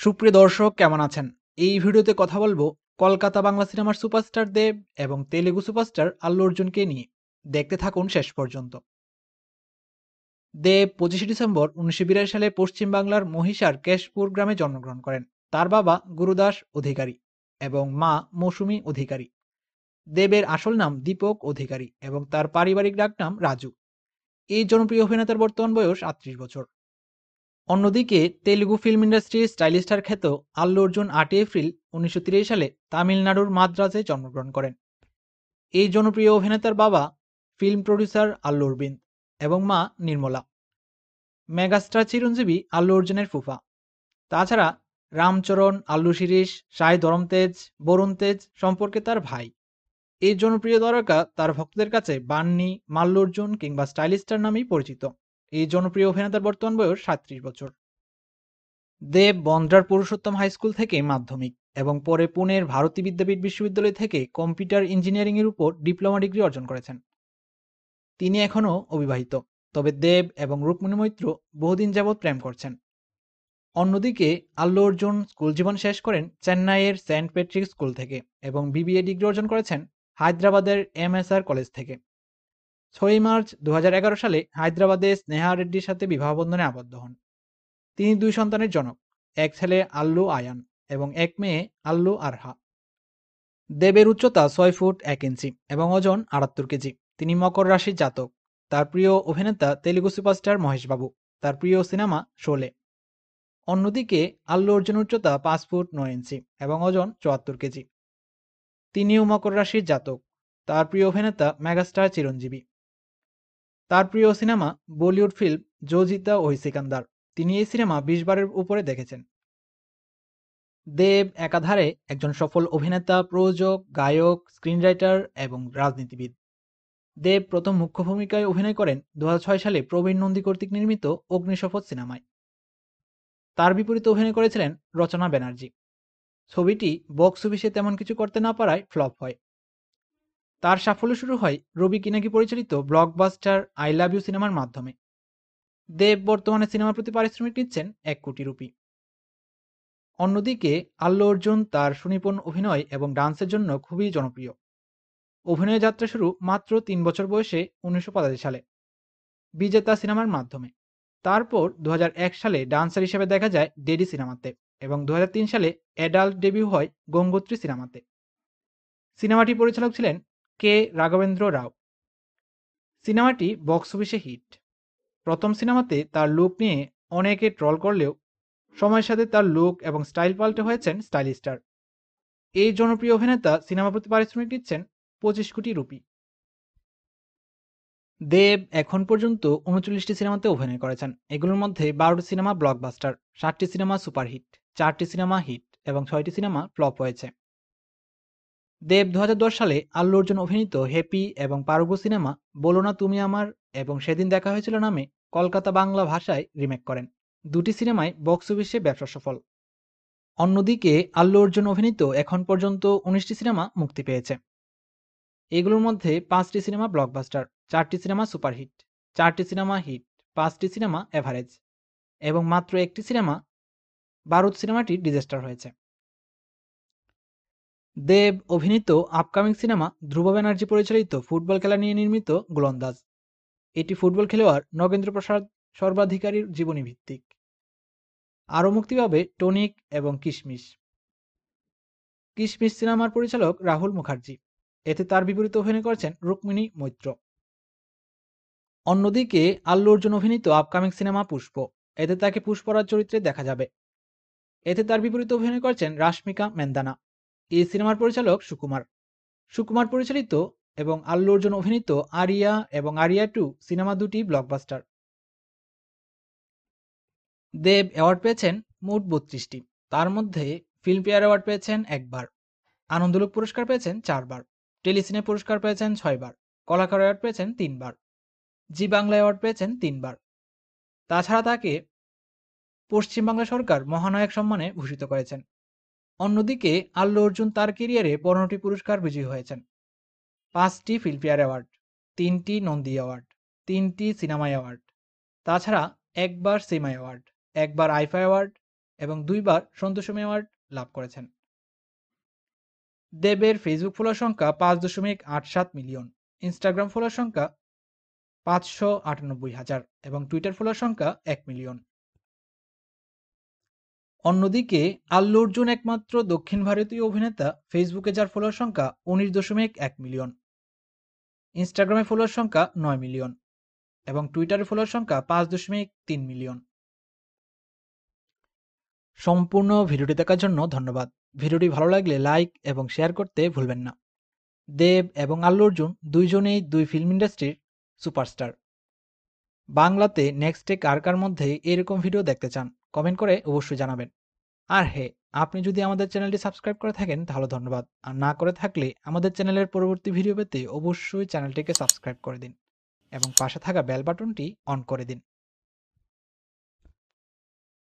সুপ্রিয় দর্শক কেমন আছেন? এই ভিডিওতে কথা বলবো কলকাতা বাংলা সিনেমার সুপারস্টার দেব এবং তেলেগু সুপারস্টার আল্লু অর্জুনকে নিয়ে। দেখতে থাকুন শেষ পর্যন্ত। দেব 25শে ডিসেম্বর 1982 সালে পশ্চিম বাংলার মহিষার কেশপুর গ্রামে জন্মগ্রহণ করেন। তার বাবা গুরুদাস অধিকারী এবং মা মৌসুমী অধিকারী। দেবের আসল নাম দীপক অধিকারী এবং তার পারিবারিক ডাকনাম রাজু। এই জনপ্রিয় অভিনেতার বর্তমান বয়স 38 বছর। অন্যদিকে তেলুগু ফিল্ম ইন্ডাস্ট্রির স্টাইলিশ স্টার খ্যাত আল্লু অর্জুন 8 এপ্রিল 1930 সালে তামিলনাড়ুর মাদ্রাজে জন্মগ্রহণ করেন। এই জনপ্রিয় অভিনেতার বাবা ফিল্ম প্রডিউসার আল্লু অরবিন্দ এবং মা নির্মলা। মেগাস্টার চিরঞ্জীবী আল্লু অর্জুনের ফুফা। তাছাড়া রামচরণ, আল্লু শিরিষ, সাই ধরম তেজ, বরুণ তেজ সম্পর্কে তার ভাই। এই জনপ্রিয় তারকা তার ভক্তদের কাছে বান্নি, মাল্লু অর্জুন কিংবা স্টাইলিশ স্টার নামেই পরিচিত। এই জনপ্রিয় অভিনেতার বর্তমান বয়স 37 বছর। দেব বনরার পুরুষোত্তম হাই স্কুল থেকে মাধ্যমিক এবং পরে পুনের ভারতী বিদ্যাপীঠ বিশ্ববিদ্যালয় থেকে কম্পিউটার ইঞ্জিনিয়ারিং এর উপর ডিপ্লোমা ডিগ্রি অর্জন করেছেন। তিনি এখনও অবিবাহিত, তবে দেব এবং রুক্মিণী মৈত্র বহুদিন যাবৎ প্রেম করছেন। অন্যদিকে আল্লু অর্জুন স্কুল জীবন শেষ করেন চেন্নাইয়ের সেন্ট প্যাট্রিক স্কুল থেকে এবং বিবিএ ডিগ্রি অর্জন করেছেন হায়দ্রাবাদের এমএসআর কলেজ থেকে। 6 মার্চ 2011 সালে হায়দ্রাবাদে স্নেহা রেড্ডির সাথে বিবাহ বন্ধনে আবদ্ধ হন। তিনি 2 সন্তানের জনক, এক ছেলে আল্লু আয়ান এবং এক মেয়ে আল্লু আরহা। দেবের উচ্চতা 6 ফুট 1 ইঞ্চি এবং ওজন 78 কেজি। তিনি মকর রাশির জাতক। তার প্রিয় অভিনেতা তেলুগু সুপারস্টার মহেশ বাবু। তার প্রিয় সিনেমা শোলে। অন্যদিকে আল্লু অর্জুন উচ্চতা 5 ফুট 9 ইঞ্চি এবং ওজন 74 কেজি। তিনিও মকর রাশির জাতক। তার প্রিয় অভিনেতা মেগাস্টার চিরঞ্জীবী। তার প্রিয় সিনেমা বলিউড ফিল্ম জো জিতা ওহি সিকান্দার। তিনি এই সিনেমা 20 বারের উপরে দেখেছেন। দেব একাধারে একজন সফল অভিনেতা, প্রযোজক, গায়ক, স্ক্রিনরাইটার এবং রাজনীতিবিদ। দেব প্রথম মুখ্য ভূমিকায় অভিনয় করেন 2006 সালে প্রবীণ নন্দী কর্তৃক নির্মিত অগ্নিশপথ সিনেমায়। তার বিপরীতে অভিনয় করেছিলেন রচনা ব্যানার্জি। ছবিটি বক্স অফিসে তেমন কিছু করতে না পারায় ফ্লপ হয়। তার সাফল্য শুরু হয় রবি কিনাকি পরিচালিত ব্লকবাস্টার আই লাভ ইউ সিনেমার মাধ্যমে। দেব বর্তমানে সিনেমার প্রতি পারিশ্রমিক নিচ্ছেন 1 কোটি রুপি। অন্যদিকে আল্লু অর্জুন তার সুনিপুণ অভিনয় এবং ডান্সের জন্য খুবই জনপ্রিয়। অভিনয় যাত্রা শুরু মাত্র 3 বছর বয়সে 1985 সালে বিজেতা সিনেমার মাধ্যমে। তারপর 2001 সালে ডান্সার হিসেবে দেখা যায় ডেডি সিনেমাতে এবং 2003 সালে অ্যাডাল্ট ডেবিউ হয় গঙ্গোত্রী সিনেমাতে। সিনেমাটি পরিচালক ছিলেন কে রাঘবেন্দ্র রাও। সিনেমাটি বক্স অফিসে হিট। প্রথম সিনেমাতে তার লুক নিয়ে অনেকে ট্রল করলেও সময়ের সাথে তার লুক এবং স্টাইল পাল্টে হয়েছেন স্টাইলিশ স্টার। এই জনপ্রিয় অভিনেতা সিনেমা প্রতি পারিশ্রমিক দিচ্ছেন 25 কোটি রুপি। দেব এখন পর্যন্ত 39টি সিনেমাতে অভিনয় করেছেন। এগুলোর মধ্যে 12টি সিনেমা ব্লকবাস্টার, 7টি সিনেমা সুপারহিট, 4টি সিনেমা হিট এবং 6টি সিনেমা ফ্লপ হয়েছে। দেব 2010 সালে আল্লু অর্জুন অভিনীত হ্যাপি এবং পারগু সিনেমা বলো না তুমি আমার এবং সেদিন দেখা হয়েছিল নামে কলকাতা বাংলা ভাষায় রিমেক করেন। দুটি সিনেমায় বক্স অফিসে ব্যবসা সফল। অন্যদিকে আল্লু অর্জুন অভিনীত এখন পর্যন্ত 19টি সিনেমা মুক্তি পেয়েছে। এগুলোর মধ্যে 5টি সিনেমা ব্লকবাস্টার, 4টি সিনেমা সুপারহিট, 4টি সিনেমা হিট, 5টি সিনেমা এভারেজ এবং মাত্র একটি সিনেমা বারুদ সিনেমাটি ডিজাস্টার হয়েছে। দেব অভিনীত আপকামিং সিনেমা ধ্রুব ব্যানার্জি পরিচালিত ফুটবল খেলা নিয়ে নির্মিত গোলন্দাজ। এটি ফুটবল খেলোয়াড় নগেন্দ্র প্রসাদ সর্বাধিকারীর জীবনী ভিত্তিক। আরও মুক্তি পাবে টনিক এবং কিশমিশ। কিশমিশ সিনেমার পরিচালক রাহুল মুখার্জি। এতে তার বিপরীতে অভিনয় করেছেন রুক্মিণী মৈত্র। অন্যদিকে আল্লু অর্জুন অভিনীত আপকামিং সিনেমা পুষ্প। এতে তাকে পুষ্পরাজ চরিত্রে দেখা যাবে। এতে তার বিপরীতে অভিনয় করেছেন রাশমিকা মেন্দানা। এই সিনেমার পরিচালক সুকুমার। সুকুমার পরিচালিত এবং আল্লু অর্জুন অভিনীত আরিয়া এবং আরিয়া 2 সিনেমা দুটি ব্লকবাস্টার। দেব অ্যাওয়ার্ড পেয়েছেন মোট 32টি। তার মধ্যে ফিল্মফেয়ার অ্যাওয়ার্ড পেয়েছেন একবার, আনন্দলোক পুরস্কার পেয়েছেন 4 বার, টেলিসিনে পুরস্কার পেয়েছেন 6 বার, কলাকার অ্যাওয়ার্ড পেয়েছেন 3 বার, জি বাংলা অ্যাওয়ার্ড পেয়েছেন 3 বার। তাছাড়া তাকে পশ্চিমবাংলা সরকার মহানায়ক সম্মানে ভূষিত করেছেন। অন্যদিকে আল্লু অর্জুন তার ক্যারিয়ারে 15টি পুরস্কার বিজয়ী হয়েছেন। 5টি ফিল্মফেয়ার অ্যাওয়ার্ড, 3টি নন্দী অ্যাওয়ার্ড, 3টি সিনেমা অ্যাওয়ার্ড, তাছাড়া একবার সিমা অ্যাওয়ার্ড, একবার আইফা অ্যাওয়ার্ড, এবং 2 বার সন্তোষী অ্যাওয়ার্ড লাভ করেছেন। দেবের ফেসবুক ফলোয়ার সংখ্যা 5.87 মিলিয়ন, ইনস্টাগ্রাম ফলোয়ার সংখ্যা 598,000 এবং টুইটার ফলোয়ার সংখ্যা 1 মিলিয়ন। অন্যদিকে আল্লু অর্জুন একমাত্র দক্ষিণ ভারতীয় অভিনেতা ফেসবুকে যার ফলোয়ার সংখ্যা 19.1 মিলিয়ন, ইনস্টাগ্রামে ফলোয়ার সংখ্যা 9 মিলিয়ন এবং টুইটারে ফলোয়ার সংখ্যা 5.3 মিলিয়ন। সম্পূর্ণ ভিডিওটি দেখার জন্য ধন্যবাদ। ভিডিওটি ভালো লাগলে লাইক এবং শেয়ার করতে ভুলবেন না। দেব এবং আল্লু অর্জুন দুইজনেই 2 ফিল্ম ইন্ডাস্ট্রির সুপারস্টার। বাংলাতে নেক্সটে কার কার মধ্যে এরকম ভিডিও দেখতে চান কমেন্ট করে অবশ্যই জানাবেন। আর হ্যাঁ, আপনি যদি আমাদের চ্যানেলটি সাবস্ক্রাইব করে থাকেন তাহলে ধন্যবাদ, আর না করে থাকলে আমাদের চ্যানেলের পরবর্তী ভিডিও পেতে অবশ্যই চ্যানেলটিকে সাবস্ক্রাইব করে দিন এবং পাশে থাকা বেল বাটনটি অন করে দিন।